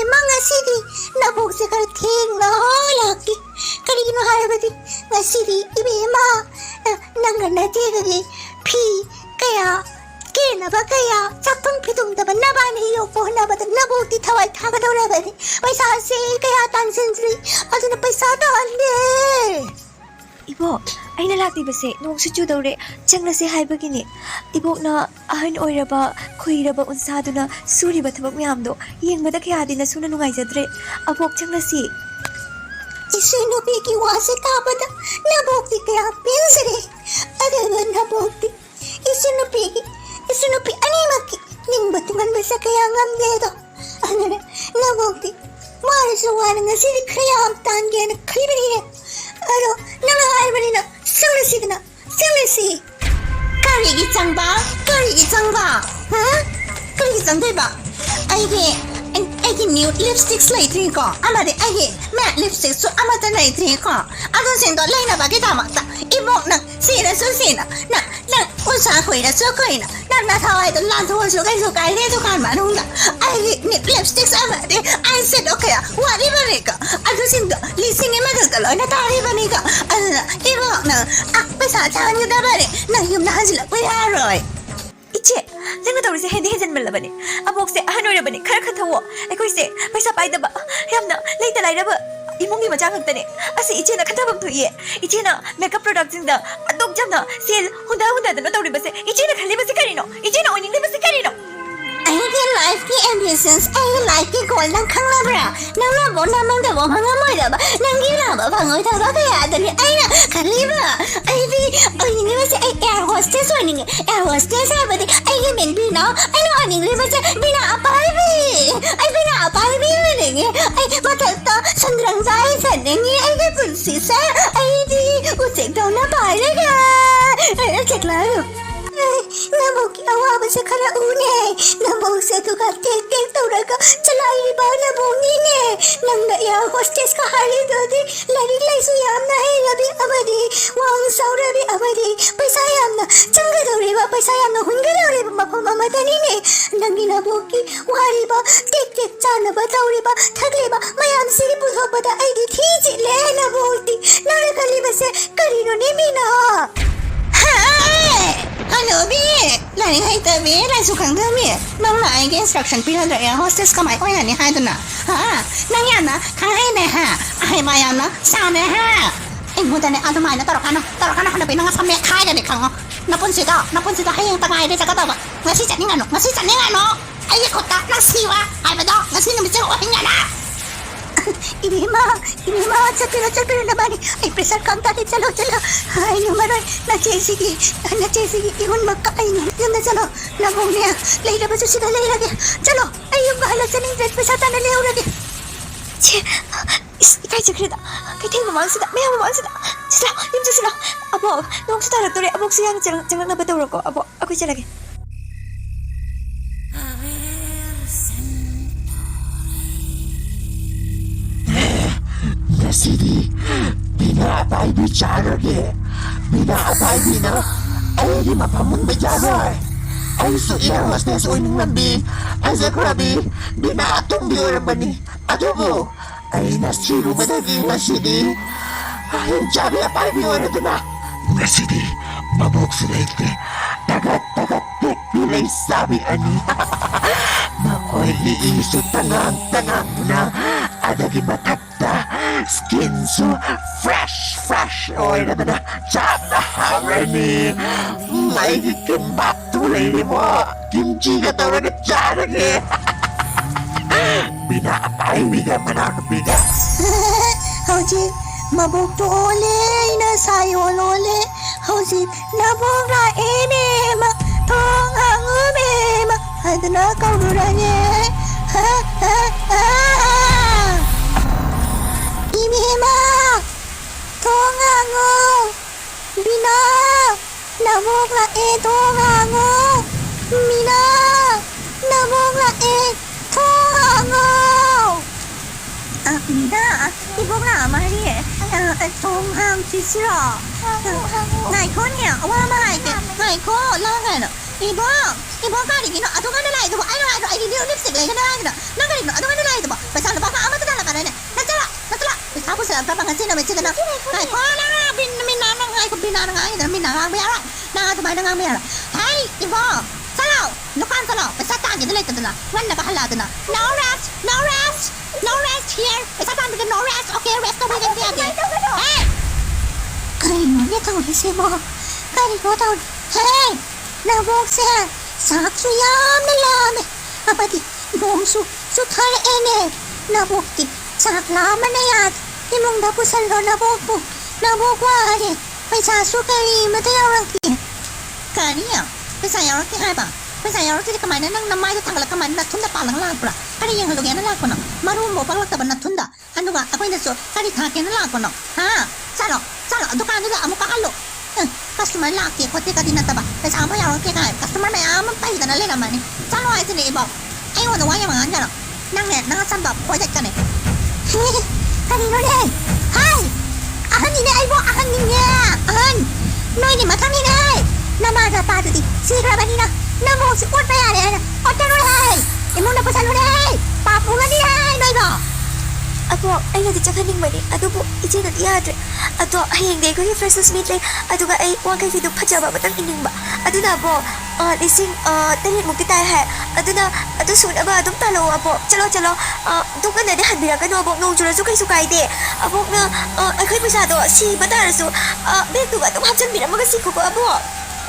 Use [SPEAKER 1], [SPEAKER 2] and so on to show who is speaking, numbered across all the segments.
[SPEAKER 1] mga sidi nabog sa karating na laki karino harabadi nga sidi ibima nanganatiri pi kaya kena ba kaya sakpang pitong daban nabani yopo nabatag nabog di tawal tagadawrabani paisa si kaya tansinsi ato na paisa taande
[SPEAKER 2] Ibo, ay nalati ba si noong sutyo daw re tiyang nasi haibagini. Ibo na ahan oiraba, kuiraba unsado na suri ba tabag miyamdo, iyang madakya din na suna nungay sadre. Abok tiyang nasi.
[SPEAKER 1] Isinupi kiwasi kabada, nabog di kaya pinsari. Adaba nabog di. Isinupi animaki, ning batungan ba sa kaya ngam dedo. Ano na, nabog di. Marasuwa nga sili kaya ang tangge na kalibari Alo, nangahay na Sangasi. Karigi changba? Ha? Karigi chang ba? Aigi new lipsticks laitri ko. Amade aigi matte lipsticks so amata laitri ko. Adon sindo laina ba kita mata. Ibok na sina na usa ko na thawai to lan to so kai le to kan ma nung da. Aigi lipsticks amade I said okay. Wari ba ne ka? Adon sindo lising ma ka lo na tari ba ne ka? Ibok na pesa chan yu da ba ne. Na yum na hanjila pa yaroi.
[SPEAKER 2] Iche, nang natawri si hindi hejan malabani. Abok si ahan oirabani kara katawo. Eko ise, paisa paida ba? Yamna, laita laira ba? Imongi majangag tani. Asi iche na katabam to iye. Iche na makeup products inda. Adok jam na sale hunda da natawri ba si. Iche na khali ba si karino. Iche na oining ba si karino.
[SPEAKER 1] Aigi life ki ambitions, aigi life ki goal nang kanglabra. Nang labo namang dabo hangamoy ba? Nang ginaba pangoy taba kaya dali ay na kaliba. Aigi oining ba si air hostess oining air hostess abadi aigi menbina. Ano oining ba si bina aparbi ning. Ay matata sandrang zai saning aigi prinsesa. Aigi usik daw na palaga. Ay cheklaro. Nabog awa sa karaune. Nabog sa tukang tek tawraga salay ba nabog nine. Nang naya hostess ka hari dodi lari suyam na hirabi abadi wang saurabi abadi paisayam na changa dori ba paisayam na hunga dori ba mapamamata nine. Nang ginabogi wari ba tek chana ba tawri ba thagli ba mayam siri puso ba da ay di thiji le nabogdi narakali ba se karino ni mina. Ano bi? Lani hai tabi rai sukang tabi. Nang na ai instruction pila da air hostess kamai ko yani hai duna. Ha, nang yan na kai ne ha. Ai ma yan na sa ne ha. Ai mo da ne adu mai na tarokana kana pinang sa me kai da ne kang. Napun sita hai yang tangai de sa ba. Ngasi chat ngano. Ai ko ta na siwa. Ai ba do ngasi ni mi o hingana. Ibima, chapiro na bani. Ay presar kang tati chalo. Ay numaroy, na chesigi, ihun magkakainin. Yung na chalo, nabong niya. Layla ba sila layla niya? Chalo, ay yung bahala sa ning dress pesata na lew lagi.
[SPEAKER 2] Che, ikay chakrida. Kay ting mamang sida, may mamang sida. Sila. Abo, noong sutarak dori, abok siya jangan na batawro ko. Abo, ako siya lagi.
[SPEAKER 3] Sidi, binaatay bicara ke, binaatay bina, ay di mapamung bejana, ay su iya hostess uning lambi, ay zakrabi, binaatong di orang bani, adobo, ay nasiru badagi nasidi, ay Hingchabi apa di orang tu na, nasidi, mabok sulit ke, tagat pilih sabi ani, makoy iiso tangang na, ada di matapta. Skin so fresh oil na chat na harani may kimbap tulay mo kimchi ka tawa na charage binaapay biga manakabiga
[SPEAKER 1] Hauji mabog to ole inasayo ole Hauji nabog na enema tong ang umema adana kauranye Ibima, tongango, bina, nabog la tongango, mina, nabog la tongango. Mina, ibog la mari, tonghang sisiro. Ngai ko niya, wa mai ke, ngai ko la ngai no, ibog. 이번 가리기는 아동하는 아이도 아이도 아이디 립스틱 레이가 나가는 나가리는 아동하는 아이도 배상을 봐봐 아무도 달라 말하네 나잖아 사부 사람 빠방한 지나 매치가나 아이 거라 민나는 아이고 민나는 아이들 민나가 뭐야 나가도 말랑 뭐야 아이 이번 살아 누간 살아 배사탄이 들렸잖아 완나가 할라드나 no rest here 배사탄 비게 no rest okay rest over there hey 그리고 내가 우리 세모 그리고 또 hey 나 목세 saksu yam na lam apati bomsu suthar ene na bokti sak lam na yat imong da pusal ro na bokpo na bokware paisa su kari mata yarang ti kaniya paisa yarang ti hai ba paisa yarang ti kamai nang namai ta thangla kamai na thunda palang la pra kari yang halu na la kono maru mo palak ta na thunda anuga apoi na so kari tha ke na la kono ha chalo dukan da amuka halu customer ลากเกี่ยวกับที่กระดิ่งนั่นแต่บ่แต่ชาวไม่อยากร้องเกี่ยวกับ customer ไม่เอามันไปกันนั่นเลยนะมันนี่จ้าลอยสิเนี่ยบอกไอ้วันจะว่าอย่างนั้นจ้ะเนาะนั่งเนี่ยนั่งซ้ำแบบโปรเจกต์กันเนี่ยกระดิ่งนั่นเลยเฮ้ยอาหารนี่เนี่ยไอ้บอกอาหารนี่เนี่ยอาหารน้อยนี่มาทำยังไงน้ำมาจะปาจุดซีกระบันนี่นะน้ำมูสิปวดไปอะไรนะอดจะรู้เลยไอ้มึงน่ะภาษารู้เลยปาปูกันนี่เลยน้อยบอก
[SPEAKER 2] Apo, ay nagtitsakan mani. Ato po, iti na tiyadre. Ato, hayang day ko yung first meet lang. Ato ka ay, huwag kayo vidong pajaba batang ining ba. Ato na po, lising, talit mo kitay hai. Ato na, ato soon, aba, atong talo, apo. Chalo, doon ka na di hanbira ka no, apo, nung jura sukay de. Apo na, ay kayo pasado, si Bataraso, bento ba, itong hapsan bina, magasiko ko, apo.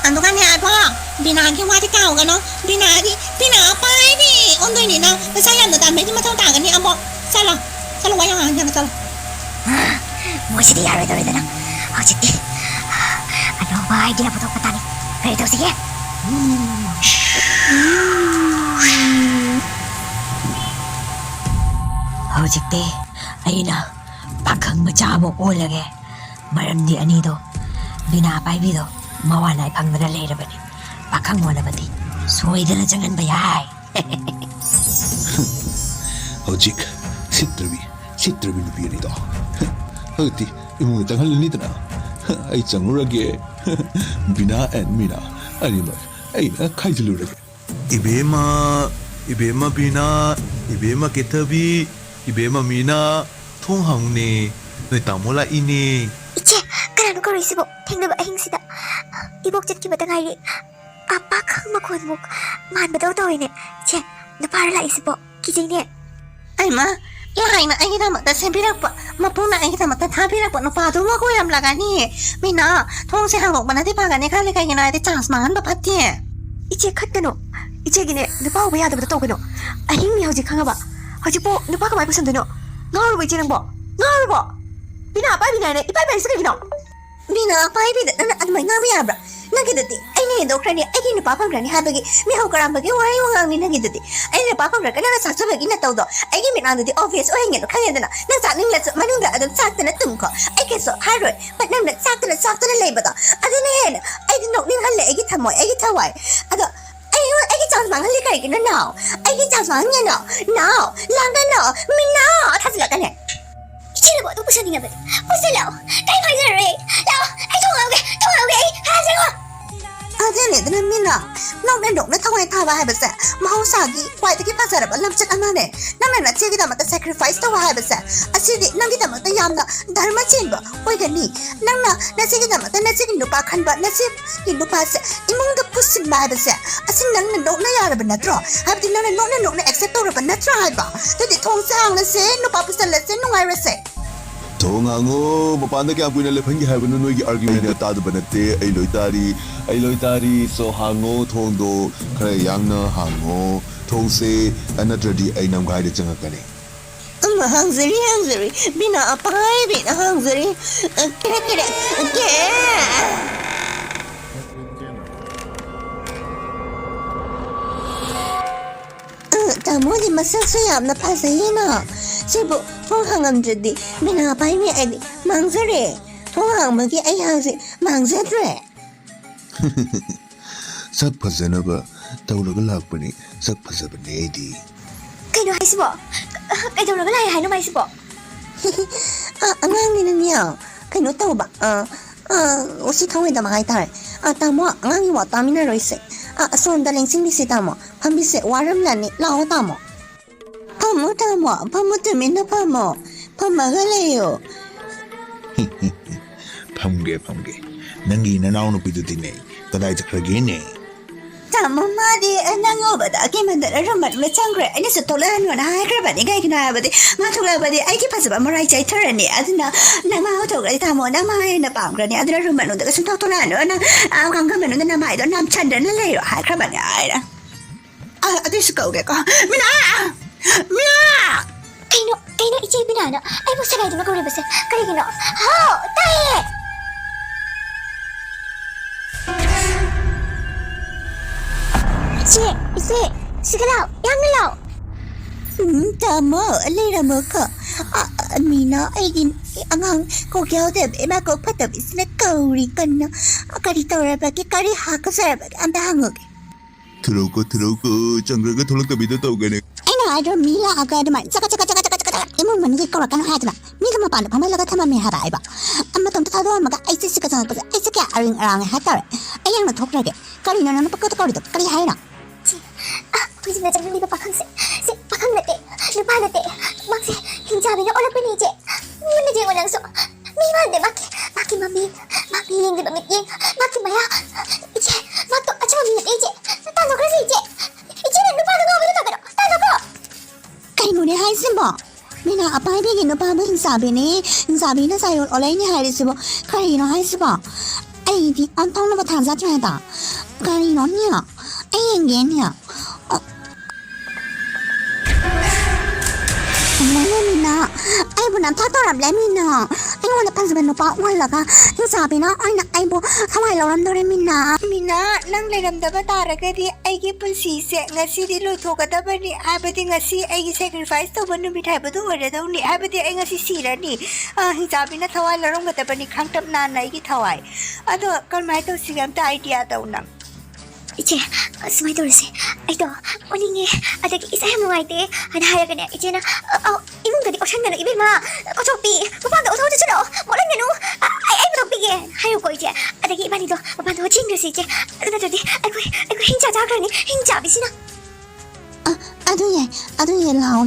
[SPEAKER 1] Ano ka niya, apo? Binagi wati kao ka no? Binagi, pinapay ni. Ondoy ni na, masaya na dami, di matawtagan ni, apo. Salo 와요 안 되나 잘 무엇이 야래 너희들은 어쨌든 너무 아이디어 부족하다니 그래도 어떻게
[SPEAKER 4] Hojikte ayina pakhang machamo olage maramdi anido binapay bido mawanay pangna leirabani pakhang wala bati soidana jangan bayay
[SPEAKER 3] Hojik 시트비 누비리다. 어디 이모는 당할 일이더나. 아이 장우라게 비나 앤 미나 아니면 아이나 카이즐루라게.
[SPEAKER 5] 이베마 비나 이베마 게타비 이베마 미나 통항네 너희 따몰라 이니
[SPEAKER 2] 이제 그라노 거로 있으보 탱나바 행시다. 이복짓기 마땅하이 아빠 강마 권목 만바다오 더이네. 제 나파라 있으보 기쟁네.
[SPEAKER 1] 아이마 야이 나 아이다 맞다 셈비락빠 마포나 아이다 맞다 타비락빠 너 파도 먹고 얌라가니 미나 통세 한국 만나디 파가니 칼리가 이나데 찬스만 한바 파티
[SPEAKER 2] 이제 갔다노 이제기네 누가 왜 야다부터 떠그노 아힘이 허지 강아봐 허지보 누가가 많이 부선드노 너를 왜 지는 뭐 너를 봐 비나 빨리 비나네 이빨 빨리 쓰기노
[SPEAKER 1] 미나 파이비다 나는 아주 많이 나비야브라 나기다디 아이니 도크라니 아이니 파파그라니 하베기 미하우가람베기 와이 왕니 나기다디 아이니 파파그라가 나나 사서베기 나타우도 아이기 미나는데 오피스 오행이노 카게데나 나 사능레스 마누가 아들 사트나 뚱코 아이게서 하루 빠남나 사트나 레이버다 아드네 아이디 녹닝 할래 아이기 타모 아이기 타와이 아도 아이기 장상 할래 가이기나 now 아이기 장상이야 now 랑가 미나 타슬라가네
[SPEAKER 2] 이제는 뭐도 부서니냐 보다 부서려 가이파이저래 야 통하오게 하세요
[SPEAKER 1] 아제네들은 미나 너는 녹네 통화에 타와 해봤어 마우사기 와이드기 파사라 발람짝 안하네 나는 아치기다 맞다 sacrifice 타와 해봤어 아치디 남기다 맞다 얌나 달마친바 오이가니 나나 나치기다 맞다 나치기 누파 칸바 나치 누파세 이몽도 부신바 해봤어 아치 나는 녹네 야라바 나트로 하비디 나는 녹네 accept 오라바 나트로 해봐 근데 통상나세 누파 부살라세 농아이라세
[SPEAKER 5] 동항어 뭐 반대게 하고 있는 lep한게 하고는 너희 argument 따도 버는데 ai loi tari so hango thongdo kare yangna hango thongse anatradi ai nam gai de changakane
[SPEAKER 1] hangzeri bina apai bina hangzeri kere ke tamu di masak sayam na pasayina sibu thonghang amjadi bina apai mi ai mangzeri thonghang magi ai hangzi mangzedre
[SPEAKER 5] sak phajana tawlaga lakpani sak phajabane di
[SPEAKER 2] kaino haisibo kaidawlaga lai haino maisibo
[SPEAKER 1] angang ni niya kaino tawba usi thaweda ma haitare tamo angang wa tamina roise Sonda lengsing bisi tamo. Pambise waram lani lao tamo. Pamu tamo. Pamu tumina pamu. Pamagalayo.
[SPEAKER 3] Pamge. Nangi na naon pidutine. Kadai chakragine.
[SPEAKER 1] Tamo madi nangobada kimandara ramat mechangre. Ini setolan wana hakrabani gai kina badi. Matula badi aiki pasaba marai chai tarani. Adina nama autogra tamo nama na pamgrani. Adina ramat nunda kasunta tolano na kangga menunda nama ido nam chanda na leyo hakrabani aira. Adis kau ke ko. Mina.
[SPEAKER 6] Kaino ichi binano. Ay mo sagay di maguribase. Karigino. How? Tae! Ichi, sigalaw, yangalaw.
[SPEAKER 1] Tamo, lera mo ko. Mina, ay angang kogyaw de ba ko patabis na kauri ka na. Kari tawra ba ki kari hako sa ba ang dahangog.
[SPEAKER 5] Turoko, changraga tolak tabi na tao gani.
[SPEAKER 1] Ayo mila agad man. Saka. Imo man ni ko kan hatna. Mila ma pan pamalaga tama me hara iba. Amma tom tado maga ai si ka san pa. Ai si ka aring arang hatar. Ayang na thokrage. Kari na pakka to kari to. Kari hayna.
[SPEAKER 6] Pwede na dyan dito pakang si pakang nate. Lupa nate. Maki, Hingchabi na ola pinije. Muna dyan walang so. May mande maki mami. Mami yung di ba mityeng. Maki maya. Iche, mato acha mami nate iche. Tano kasi iche. Iche na lupa na gawin na pero. Tano ko.
[SPEAKER 1] Kay mo ni hay simbo. Mina apay bigin no pa mo Hingchabi na sayo olay ni hay simbo. Kari no hay simbo. Ay di antong na batang sa trada. Kari no niya. Ay yang niya. Mina, ay bu nam tatorab le mina. Ay wala pansaban no pa wala ka. Hingchabi na ay na ay bu kamay loram dore mina.
[SPEAKER 2] Mina, nang leramdaba taragadi aigi punsise ngasi di luthogadaba ni habadi ngasi aigi sacrifice tawba numit haibadu oradau ni habadi ai ngasi sirani. Hingchabi na thawai laromgadaba ni khangtap na aigi thawai. Ado kalmai tawsiga amta idea tawnam.
[SPEAKER 6] Iche, sumay dorse. Aito, uningi, adagi isa yung mga ite. Hanahaya ka niya, iche na, imong gadi ocean na ibig ma. Kochopi, mapanda o tawad siya no. Walang yan no. Ay matapigin. Hayo ko iche. Adagi iba nito, mapanda o chingga si iche. Ano na dodi, ay ko Hingchabi ni, Hingchabi sina.
[SPEAKER 1] Aduye lao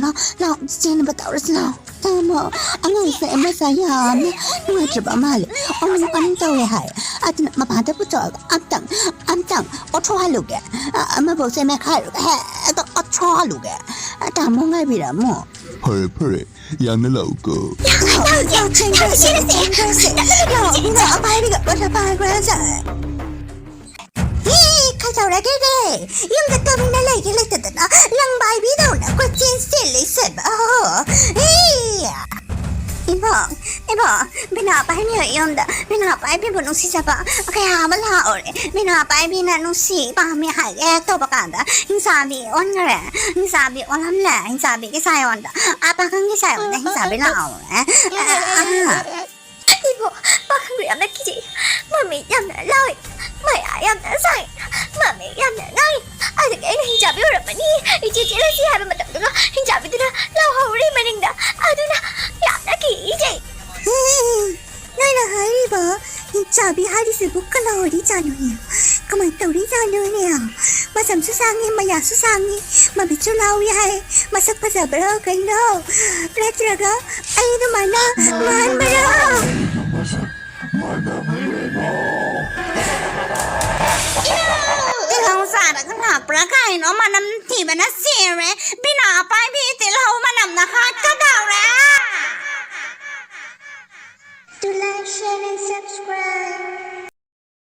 [SPEAKER 1] sino ba tawras lao. Tamo, anong sa ema saya ni nuwa mali. Anong tawe hay. At mapanda po to, amtang, otrohaluge. Mabo sa mekhaluge. Otrohaluge. Tamo nga bira mo.
[SPEAKER 5] Pare, yang na lao ko.
[SPEAKER 1] Yang chingrasi. Mina apay biga pa sa pagransa. Kasaura gede. Yung gatabi na lagi litad na lang baby daw na question still isip. Ibang, binapay niya yung binapay bibo nung si Sapa. Kaya malaor binapay bina nung si pamihag to bakanda. Hingchabi on nga rin. Hingchabi olam na. Hingchabi kisayon da. Apakang kisayon na hingchabi lao.
[SPEAKER 6] Ibo, bakang riyam na kiji. Mami yam na lawit. May ayam na say. Mami yam na ngay. Adagi ay Hingchabi oram pa ni. Iche na siya ba matapdo na. Hingchabi din na lawhawri maning da. Ado na yam na ki ije.
[SPEAKER 1] Nay na hari ba? Hingchabi hari se bukala ori jano niya. Kamay tauri jano niya. Masam susangi, maya susangi. Mabicho lawi hay. Masak pasabra kay no. Ratraga ay naman na. Man mara. Ikaw sana ka napra kay no manam tiba na sire. Binapay bitil haw manam na kakadaw ra.
[SPEAKER 6] To like, share, and subscribe.